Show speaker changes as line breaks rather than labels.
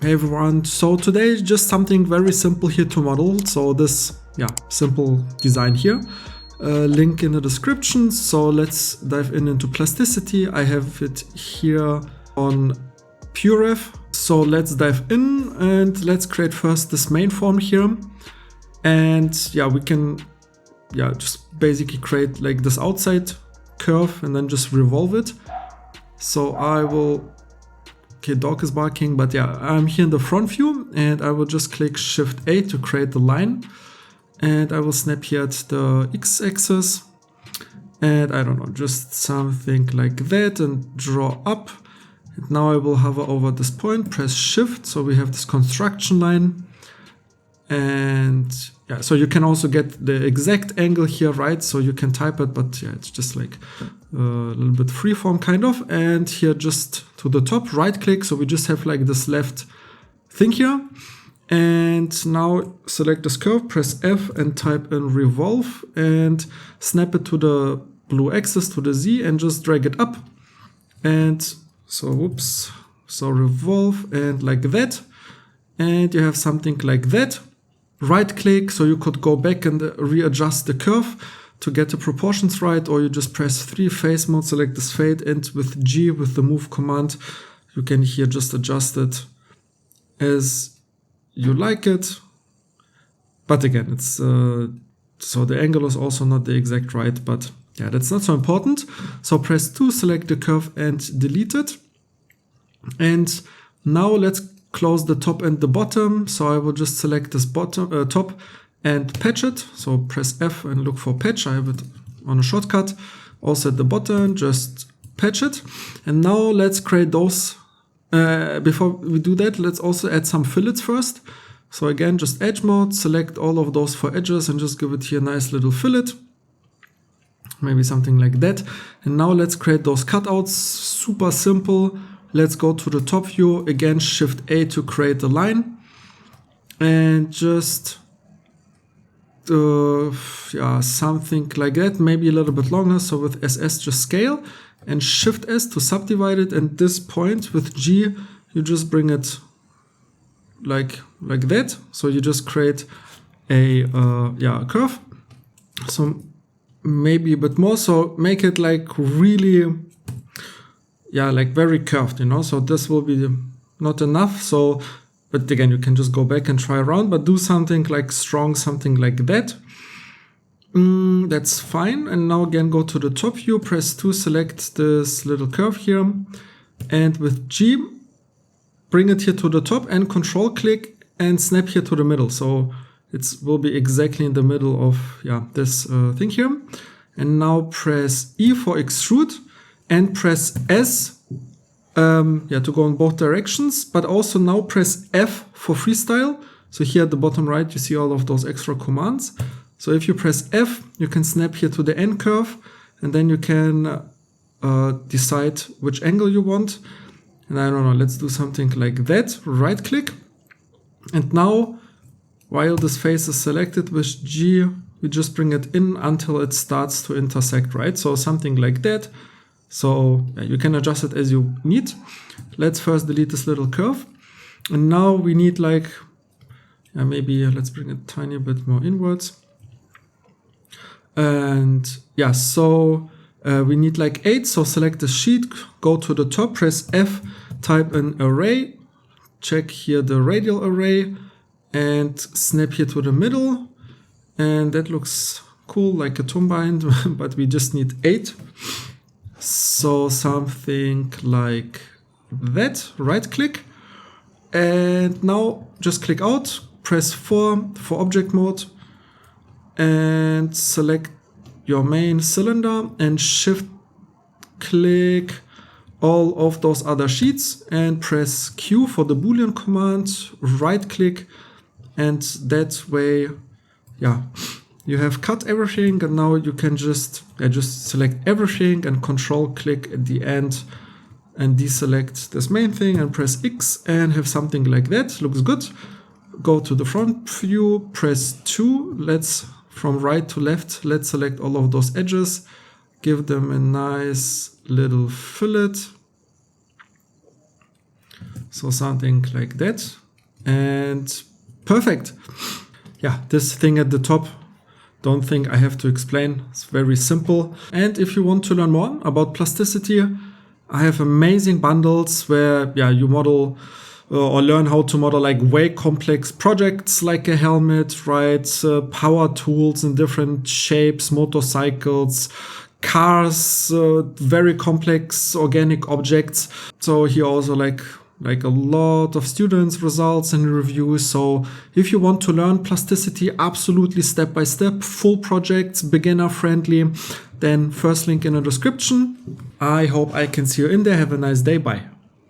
Hey everyone, so today is just something very simple here to model. So this, simple design here. Link in the description. So let's dive into Plasticity. I have it here on PureRef. So let's dive in and let's create first this main form here. And we can just basically create like this outside curve and then just revolve it. So I will... Okay, dog is barking, but I'm here in the front view and I will just click Shift A to create the line. And I will snap here at the X-axis. And I don't know, just something like that and draw up. And now I will hover over this point, press Shift. So we have this construction line. And so you can also get the exact angle here, right? So you can type it, but it's just like a little bit freeform kind of. And here just to the top, right click. So we just have like this left thing here. And now select this curve, press F and type in revolve and snap it to the blue axis, to the Z, and just drag it up. And so, so revolve and like that. And you have something like that. Right click, so you could go back and readjust the curve to get the proportions right, or you just press 3 face mode, select this fade, and with G, with the move command, you can here just adjust it as you like it. But again, it's so the angle is also not the exact right, but that's not so important. So press 2, select the curve and delete it. And now let's close the top and the bottom. So I will just select this bottom top and patch it. So press F and look for patch. I have it on a shortcut. Also at the bottom, just patch it. And now let's create those. Before we do that, let's also add some fillets first. So again, just edge mode, select all of those 4 edges and just give it here a nice little fillet. Maybe something like that. And now let's create those cutouts. Super simple. Let's go to the top view, again Shift A to create the line and just something like that, maybe a little bit longer. So with SS just scale and Shift S to subdivide it, and this point with G you just bring it like that. So you just create a curve. So maybe a bit more, so make it like really like very curved, so this will be not enough. So, but again, you can just go back and try around, but do something like strong, something like that. That's fine. And now again, go to the top view, press 2, select this little curve here. And with G, bring it here to the top and control click and snap here to the middle. So it will be exactly in the middle of this thing here. And now press E for extrude. And press S to go in both directions, but also now press F for freestyle. So here at the bottom right, you see all of those extra commands. So if you press F, you can snap here to the end curve, and then you can decide which angle you want. And I don't know, let's do something like that. Right click. And now, while this face is selected with G, we just bring it in until it starts to intersect, right? So something like that. So you can adjust it as you need. Let's first delete this little curve. And now we need like, maybe let's bring it a tiny bit more inwards. And so we need like 8. So select the sheet, go to the top, press F, type an array, check here the radial array and snap here to the middle. And that looks cool, like a tumbine, but we just need 8. So something like that, right click. And now just click out, press 4 for object mode and select your main cylinder and shift click all of those other sheets and press Q for the Boolean command, right click, and that way, you have cut everything, and now you can just select everything and control click at the end and deselect this main thing and press X and have something like that. Looks good. Go to the front view, press 2. Let's from right to left, let's select all of those edges, give them a nice little fillet. So something like that. And perfect. Yeah, this thing at the top, don't think I have to explain. It's very simple. And if you want to learn more about plasticity, I have amazing bundles where you model or learn how to model like way complex projects like a helmet, right? Power tools in different shapes, motorcycles, cars, very complex organic objects. So here also like a lot of students, results and reviews. So if you want to learn plasticity absolutely step by step, full projects, beginner friendly, then first link in the description. I hope I can see you in there. Have a nice day. Bye.